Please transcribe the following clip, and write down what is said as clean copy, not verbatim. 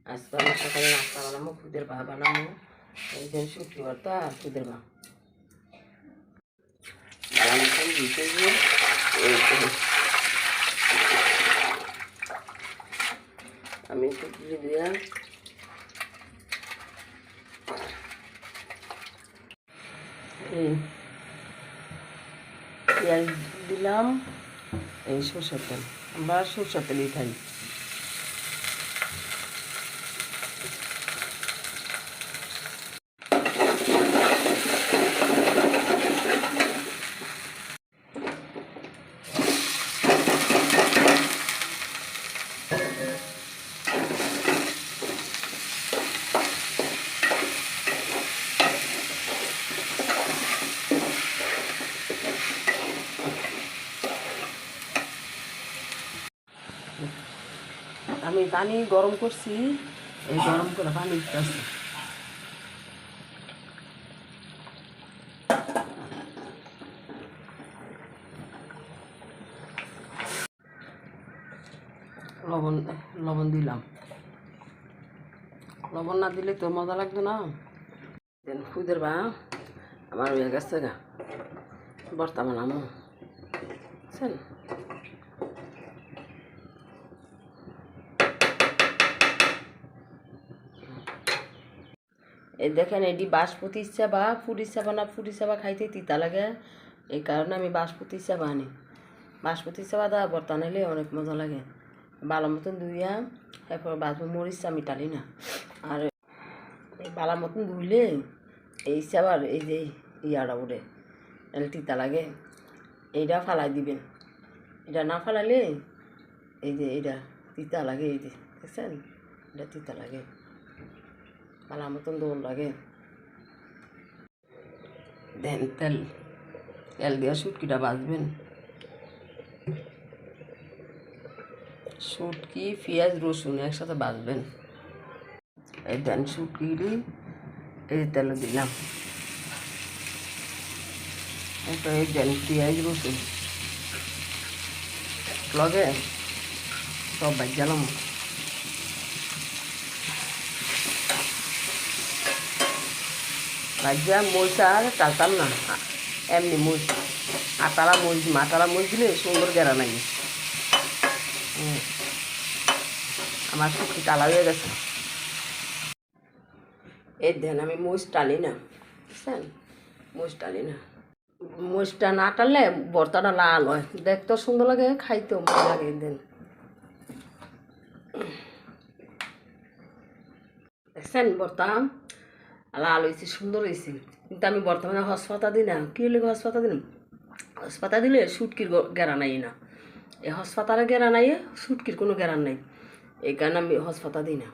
আজকে আমার সকালে নাস্তা বানাবো, খুদের ভা বানাবো। এই যে শুক্রবার তো আর খুদের ভা বানানো দিতে গিয়ে আমি একটু দিয়ে দিলাম। পেঁয়াজ দিলাম, এই সরষের তেল, আমরা সরষের তেলই খাই। আমি পানি গরম করছি, এই গরম করে পানি দিতেছি। লবণ লবণ দিলাম, লবণ না দিলে তো মজা লাগতো না। দেন খুদের বা আমার হয়ে গেছে গা, ভর্তা বানাবো বুঝছেন। এই দেখেন, এটি বাসপতি চাবা, ফুরি চাবা না, ফুরি চাবা খাইতে তিতা লাগে, এই কারণে আমি বাসপতি চাবা আনি। বাসপতি চাবা দা ভর্তা নাইলে অনেক মজা লাগে। ভালো মতন ধুইয়া এরপর বাসপতি মরিচ আমি টালি না, আর এই ভালো মতন ধুইলে এই চাবার এই যে ইয়াটা উঠে, তাহলে তিতা লাগে। এইটা ফালাই দিবেন, এটা না ফালাইলে এই যে এইটা তিতা লাগে, এই যে দেখছেন এটা তিতা লাগে, ভালো মতন দোল লাগে। দেন তেল তেল দিয়ে শুটকিটা ভাজবেন। শুটকি পেঁয়াজ রসুন একসাথে ভাজবেন। এই দেন শুটকি এই তেলে দিলাম, এরপর এই দেন পেঁয়াজ রসুন লগে সব ভাজালাম। ভাজা মরিচ আর টালতাম না, এমনি মরিচ আটালা মরিচ দিলে সুন্দর গেরা লাগে। আমার শুটকি টালা হয়ে গেছে। এই দেন আমি মরিচ টালি না, বুঝছেন, মরিচ টালি না। মরিচটা না টাললে ভর্তাটা লাল হয়, দেখতেও সুন্দর লাগে, খাইতেও মজা লাগে। দেন দেখছেন ভর্তা লাল হয়েছে, সুন্দর হয়েছে, কিন্তু আমি বর্তমানে হসপাতা দিই না। কী হলে হসপাতা দিলাম, হসপাতা দিলে শুটকির গেরা নাই না, এই হসপাতার গেরা নাই, শুটকির কোনো গেরান নাই, এই কারণে আমি হসপাতা দিই না।